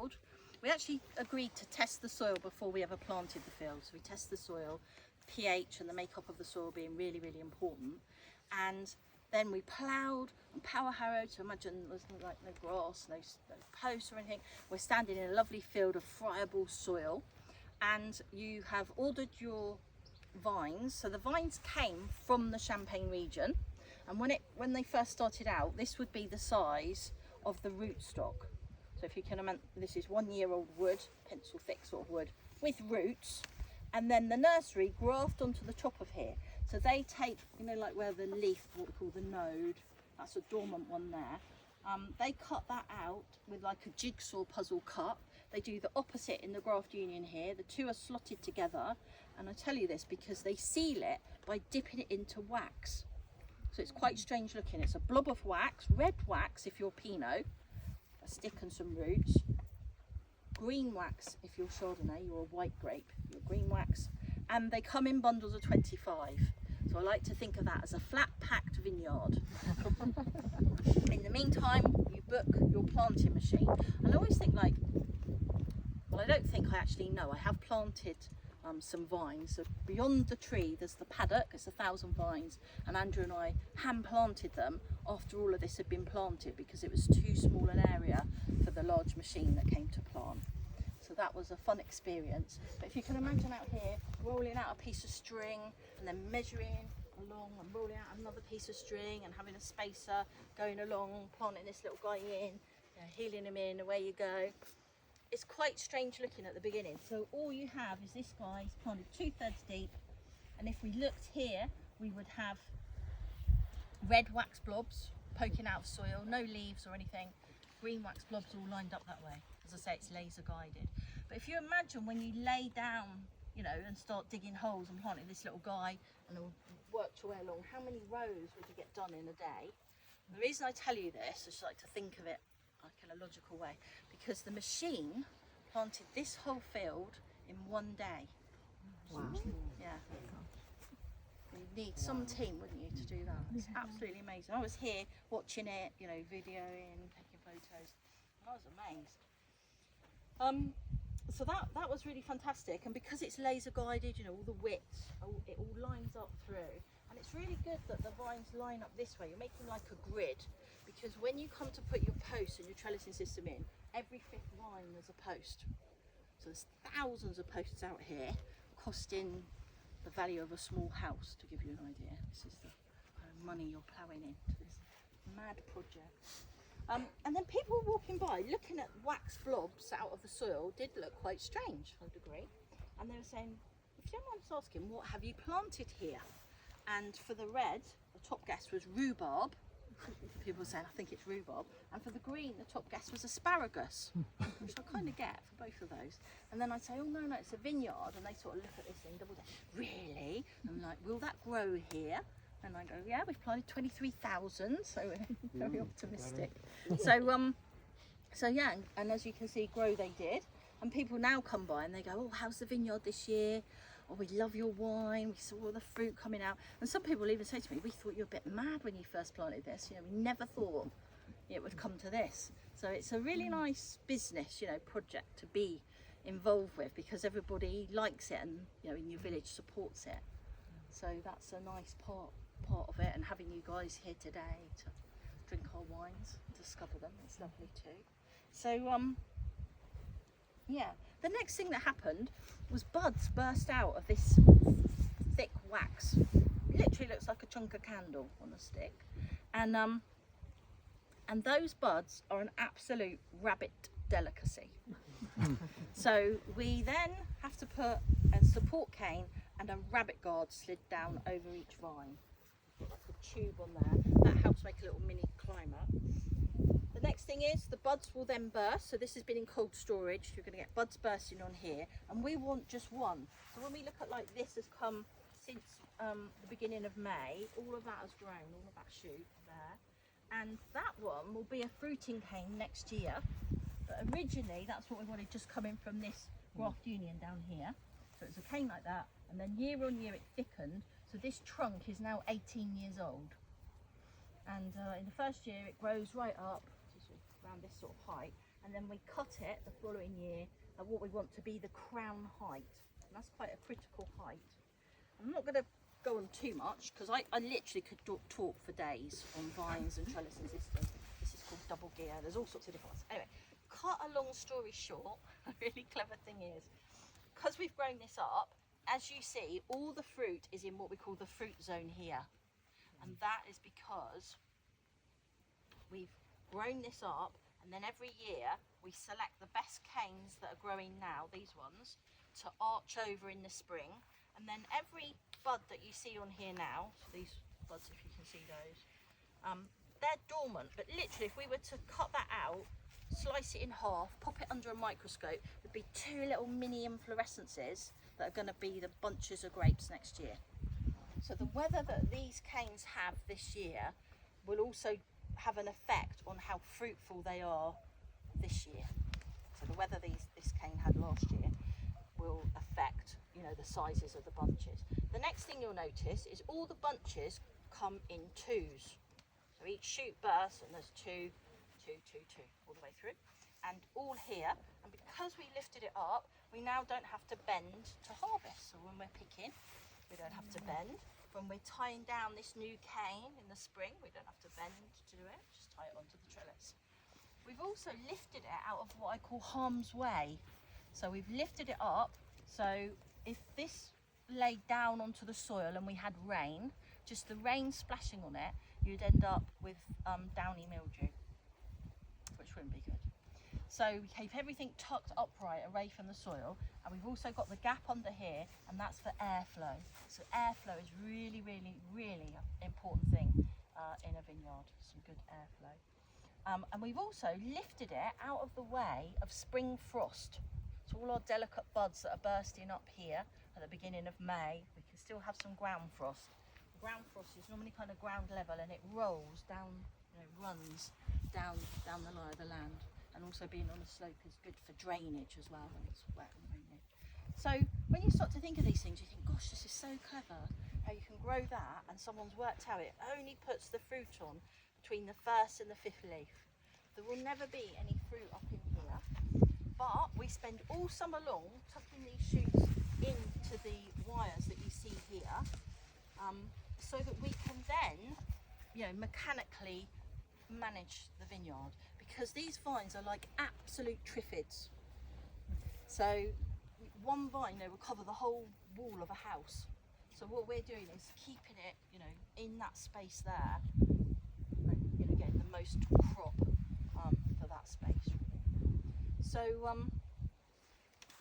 field. We actually agreed to test the soil before we ever planted the field. So we test the soil, pH and the makeup of the soil being really, really important. And then we ploughed and power harrowed. So imagine there's like no grass, no posts or anything. We're standing in a lovely field of friable soil, and you have ordered your vines. So the vines came from the Champagne region, and when they first started out, this would be the size of the rootstock. So if you can imagine, this is 1 year old wood, pencil thick sort of wood with roots, and then the nursery graft onto the top of here. So they take, you know, like where the leaf, what we call the node, that's a dormant one there. They cut that out with like a jigsaw puzzle cut. They do the opposite in the graft union here. The two are slotted together, and I tell you this because they seal it by dipping it into wax. So it's quite strange looking. It's a blob of wax, red wax if you're Pinot, a stick and some roots, green wax if you're Chardonnay, you're a white grape, you're green wax, and they come in bundles of 25. So I like to think of that as a flat packed vineyard. In the meantime, you book your planting machine. And I always think like, well, I don't think I actually know. I have planted some vines. So beyond the tree, there's the paddock, it's 1,000 vines, and Andrew and I hand planted them after all of this had been planted because it was too small an area for the large machine that came to plant. So that was a fun experience. But if you can imagine out here, rolling out a piece of string and then measuring along and rolling out another piece of string and having a spacer going along, planting this little guy in, you know, heeling him in, away you go. It's quite strange looking at the beginning. So all you have is this guy's planted 2/3 deep, and if we looked here, we would have red wax blobs poking out of soil, no leaves or anything, green wax blobs all lined up that way. As I say, it's laser guided. But if you imagine when you lay down, you know, and start digging holes and planting this little guy and it'll work your way along, how many rows would you get done in a day? And the reason I tell you this, I just like to think of it like in a logical way, because the machine planted this whole field in 1 day. Wow. Yeah. You'd need some team, wouldn't you, to do that? It's absolutely amazing. I was here watching it, you know, videoing, taking photos, and I was amazed. So that was really fantastic, and because it's laser guided, you know, all the widths, it all lines up through, and it's really good that the vines line up this way. You're making like a grid, because when you come to put your posts and your trellising system in, every 5th vine there's a post. So there's thousands of posts out here, costing the value of a small house, to give you an idea. This is the kind of money you're ploughing into this mad project. And then people walking by, looking at wax blobs out of the soil, did look quite strange, I would agree. And they were saying, if you don't mind us asking, what have you planted here? And for the red, the top guess was rhubarb. People were saying, I think it's rhubarb. And for the green, the top guess was asparagus, which I kind of get for both of those. And then I'd say, oh no, it's a vineyard. And they sort of look at this thing, double check, really? And I'm like, will that grow here? And I go, yeah, we've planted 23,000, so we're very optimistic. So yeah, and as you can see, grow they did. And people now come by and they go, oh, how's the vineyard this year? Oh, we love your wine, we saw all the fruit coming out. And some people even say to me, we thought you were a bit mad when you first planted this. You know, we never thought it would come to this. So it's a really nice business, you know, project to be involved with, because everybody likes it and, you know, in your village supports it. So that's a nice part of it, and having you guys here today to drink our wines, discover them, it's lovely too. So yeah, the next thing that happened was buds burst out of this thick wax. Literally looks like a chunk of candle on a stick, and those buds are an absolute rabbit delicacy. So we then have to put a support cane and a rabbit guard slid down over each vine. Like a tube on there, that helps make a little mini climber. The next thing is the buds will then burst. So this has been in cold storage. You're going to get buds bursting on here, and we want just one. So when we look at like this has come since the beginning of May, all of that has grown, all of that shoot there, and that one will be a fruiting cane next year. But originally that's what we wanted, just coming from this graft union down here. So it's a cane like that, and then year on year it thickened. So this trunk is now 18 years old, and in the first year it grows right up to sort of around this sort of height, and then we cut it the following year at what we want to be the crown height. And that's quite a critical height. I'm not going to go on too much because I literally could talk for days on vines and trellis and systems. This is called double gear. There's all sorts of different ones. Anyway, cut a long story short, a really clever thing is, because we've grown this up, as you see, all the fruit is in what we call the fruit zone here. And that is because we've grown this up, and then every year we select the best canes that are growing now, these ones, to arch over in the spring. And then every bud that you see on here now, so these buds, if you can see those, they're dormant, but literally if we were to cut that out, slice it in half, pop it under a microscope, there'd be two little mini inflorescences that are going to be the bunches of grapes next year. So the weather that these canes have this year will also have an effect on how fruitful they are this year. So the weather this cane had last year will affect, you know, the sizes of the bunches. The next thing you'll notice is all the bunches come in twos. So each shoot bursts and there's two, all the way through. And all here, and because we lifted it up, we now don't have to bend to harvest. So when we're picking, we don't have to bend. When we're tying down this new cane in the spring, we don't have to bend to do it, just tie it onto the trellis. We've also lifted it out of what I call harm's way. So we've lifted it up, so if this laid down onto the soil and we had rain, just the rain splashing on it, you'd end up with downy mildew, which wouldn't be good. So we keep everything tucked upright away from the soil, and we've also got the gap under here, and that's for airflow. So airflow is really, really, really an important thing in a vineyard, some good airflow. And we've also lifted it out of the way of spring frost. So all our delicate buds that are bursting up here at the beginning of May, we can still have some ground frost. Ground frost is normally kind of ground level, and it rolls down, you know, runs down the lie of the land. And also being on a slope is good for drainage as well when it's wet and rainy. So when you start to think of these things, you think, gosh, this is so clever how you can grow that, and someone's worked out it only puts the fruit on between the first and the fifth leaf. There will never be any fruit up in here, but we spend all summer long tucking these shoots into the wires that you see here, so that we can then, you know, mechanically manage the vineyard, because these vines are like absolute triffids. So one vine, you know, will cover the whole wall of a house. So what we're doing is keeping it, you know, in that space there, and, you know, getting the most crop for that space. So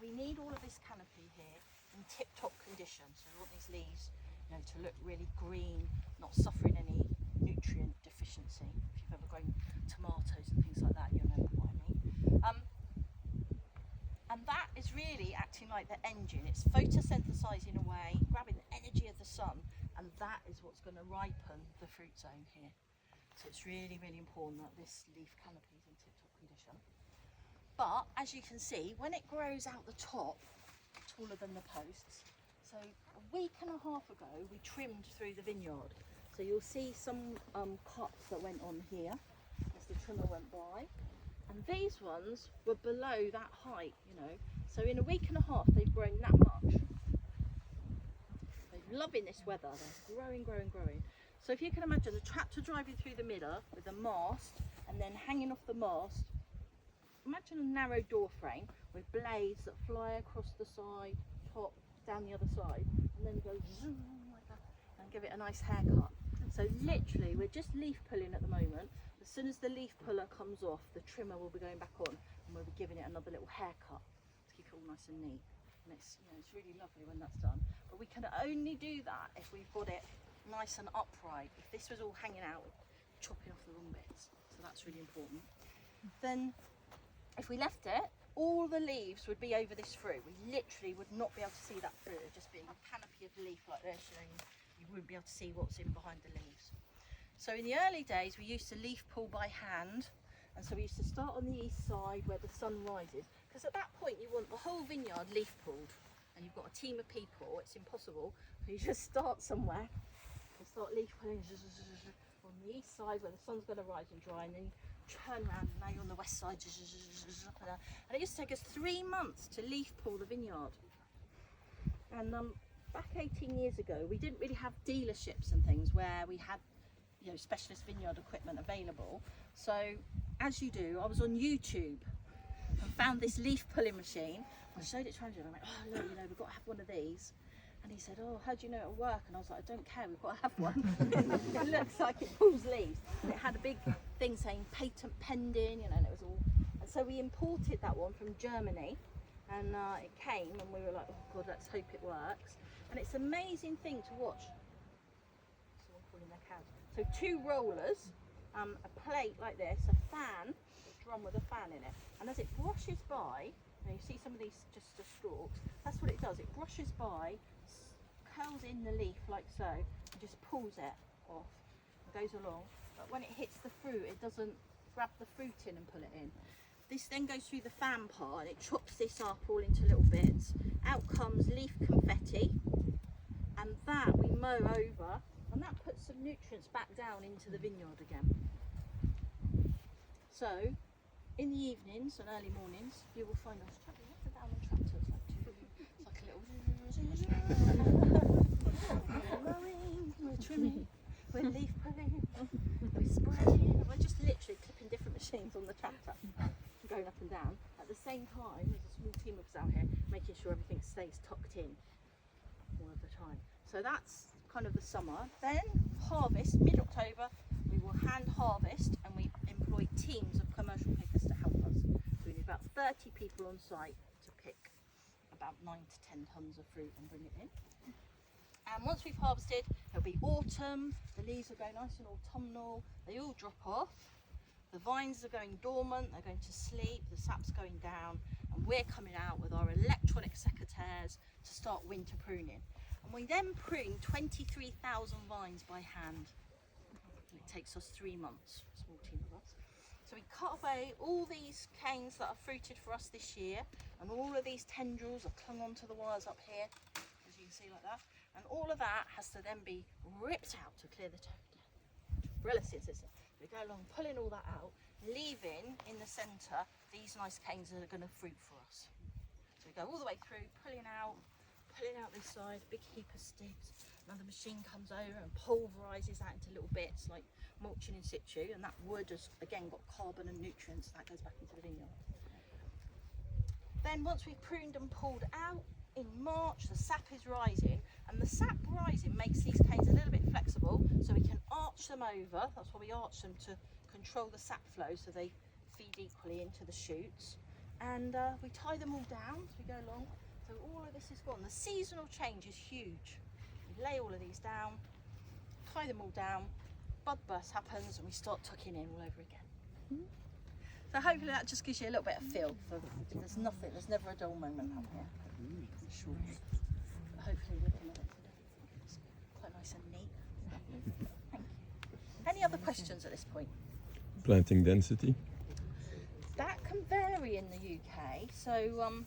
we need all of this canopy here in tip-top condition. So we want these leaves, you know, to look really green, not suffering any nutrient deficiency. If you've ever grown tomatoes and things like that, you'll know what I mean. And that is really acting like the engine. It's photosynthesizing away, grabbing the energy of the sun, and that is what's going to ripen the fruit zone here. So it's really, really important that this leaf canopy is in tip-top condition. But as you can see, when it grows out the top, taller than the posts, so a week and a half ago we trimmed through the vineyard. So you'll see some cuts that went on here as the trimmer went by. And these ones were below that height, you know. So in a week and a half they've grown that much. They're loving this weather, they're growing, growing, growing. So if you can imagine a tractor driving through the middle with a mast, and then hanging off the mast, imagine a narrow door frame with blades that fly across the side, top, down the other side, and then go zoom like that, and give it a nice haircut. So literally we're just leaf pulling at the moment. As soon as the leaf puller comes off, the trimmer will be going back on, and we'll be giving it another little haircut to keep it all nice and neat. And it's, you know, it's really lovely when that's done. But we can only do that if we've got it nice and upright. If this was all hanging out, chopping off the wrong bits. So that's really important. Then if we left it, all the leaves would be over this fruit. We literally would not be able to see that fruit. It'd just be a canopy of leaf like this, and you wouldn't be able to see what's in behind the leaves. So in the early days we used to leaf pull by hand, and so we used to start on the east side where the sun rises, because at that point you want the whole vineyard leaf pulled, and you've got a team of people, it's impossible. So you just start somewhere and start leaf pulling on the east side where the sun's going to rise and dry, and then turn around, now you're on the west side, and it used to take us 3 months to leaf pull the vineyard. And back 18 years ago, we didn't really have dealerships and things where we had, you know, specialist vineyard equipment available. So as you do, I was on YouTube and found this leaf pulling machine. I showed it to Andrew and I went, oh look, you know, we've got to have one of these. And he said, oh, how do you know it'll work? And I was like, I don't care, we've got to have one. It looks like it pulls leaves. And it had a big thing saying patent pending, you know, and it was all. And so we imported that one from Germany, and it came and we were like, oh God, let's hope it works. And it's an amazing thing to watch. Someone calling their cows. So 2 rollers, a plate like this, a fan, a drum with a fan in it. And as it brushes by, you see some of these just the stalks, that's what it does. It brushes by, curls in the leaf like so, and just pulls it off and goes along. But when it hits the fruit, it doesn't grab the fruit in and pull it in. This then goes through the fan part and it chops this up all into little bits. Out comes leaf confetti, and that we mow over, and that puts some nutrients back down into the vineyard again. So in the evenings and early mornings, you will find us travelling up and down on tractors like a little. We're mowing, we're trimming, we're leaf pulling, we're spraying. We're just literally clipping different machines on the tractor, going up and down. At the same time, there's a small team of us out here making sure everything stays tucked in all of the time. So that's kind of the summer. Then harvest, mid-October, we will hand harvest, and we employ teams of commercial pickers to help us. So we need about 30 people on site to pick about 9 to 10 tons of fruit and bring it in. And once we've harvested, it'll be autumn, the leaves will go nice and autumnal, they all drop off, the vines are going dormant, they're going to sleep, the sap's going down, and we're coming out with our electronic secateurs to start winter pruning. And we then prune 23,000 vines by hand. It takes us 3 months, a small team of us. So we cut away all these canes that are fruited for us this year, and all of these tendrils are clung onto the wires up here, as you can see like that. And all of that has to then be ripped out to clear the trellises. We go along pulling all that out, leaving in the centre these nice canes that are going to fruit for us. So we go all the way through, pulling out this side, big heap of sticks. Another machine comes over and pulverises that into little bits like mulching in situ, and that wood has again got carbon and nutrients that goes back into the vineyard. Then once we've pruned and pulled out, in March the sap is rising, and the sap rising makes these canes a little bit flexible, so we can arch them over. That's why we arch them, to control the sap flow so they feed equally into the shoots. And we tie them all down as we go along, so all of this is gone. The seasonal change is huge. We lay all of these down, tie them all down, bud burst happens, and we start tucking in all over again. So hopefully that just gives you a little bit of feel for, there's never a dull moment up here. Sure. But hopefully looking at it today, it's quite nice and neat. Thank you. Any other questions at this point? Planting density? That can vary in the UK. So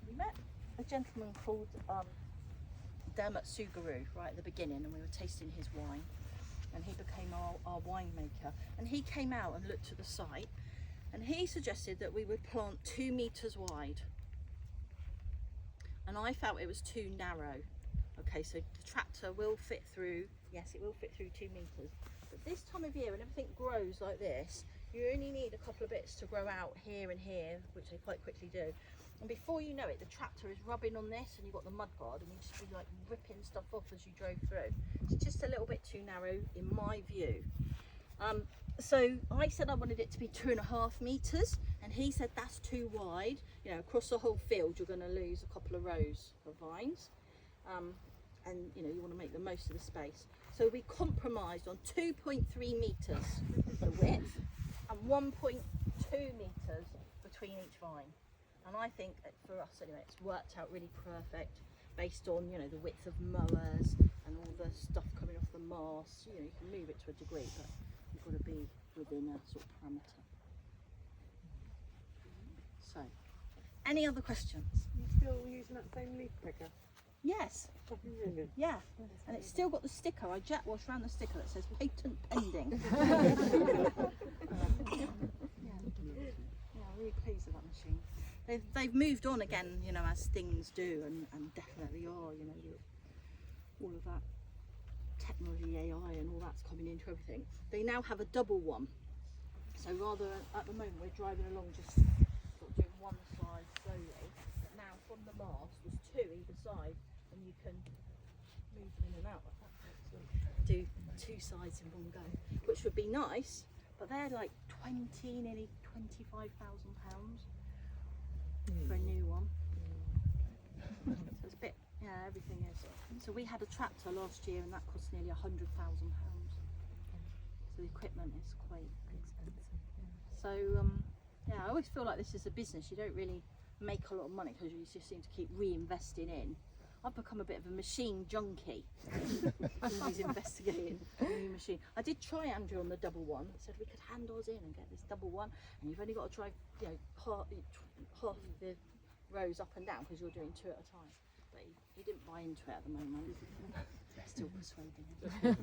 we met a gentleman called Dermot Sugaru right at the beginning, and we were tasting his wine, and he became our winemaker, and he came out and looked at the site, and he suggested that we would plant 2 meters wide, and I felt it was too narrow. Okay, so the tractor will fit through, yes, it will fit through 2 meters, but this time of year when everything grows like this, you only need a couple of bits to grow out here and here, which they quite quickly do, and before you know it, the tractor is rubbing on this, and you've got the mud guard, and you just be like ripping stuff off as you drove through. It's just a little bit too narrow in my view. So I said I wanted it to be 2.5 meters, and he said that's too wide. You know, across the whole field you're going to lose a couple of rows of vines, and you know, you want to make the most of the space. So we compromised on 2.3 meters the width and 1.2 meters between each vine. And I think for us anyway, it's worked out really perfect based on, you know, the width of mowers and all the stuff coming off the mast. You know, you can move it to a degree, but you've got to be within a sort of parameter. So, any other questions? Are you still using that same leaf picker? Yes. Yeah. And it's still got the sticker. I jet wash around the sticker that says patent pending. Yeah, really pleased with that machine. They've moved on again, you know, as things do, and definitely are, you know, all of that technology, AI and all that's coming into everything. They now have a double one. So rather, at the moment we're driving along just sort of doing one side slowly, but now from the mast there's two either side and you can move in and out like that. So do two sides in one go, which would be nice, but they're like nearly £25,000 for a new one. So it's a bit, yeah, everything is. So we had a tractor last year and that cost nearly £100,000. So the equipment is quite expensive. So yeah, I always feel like this is a business. You don't really make a lot of money because you just seem to keep reinvesting in. I've become a bit of a machine junkie. Always investigating a new machine. I did try Andrew on the double one. I said we could hand ours in and get this double one, and you've only got to drive, you know, half the rows up and down because you're doing two at a time. But he didn't buy into it at the moment. Still persuading him.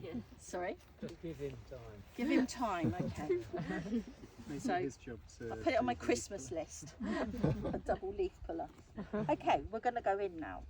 Yeah. Sorry? Just give him time. Give him time, okay. So his job to I put it on my Christmas list. A double leaf puller. Okay, we're going to go in now.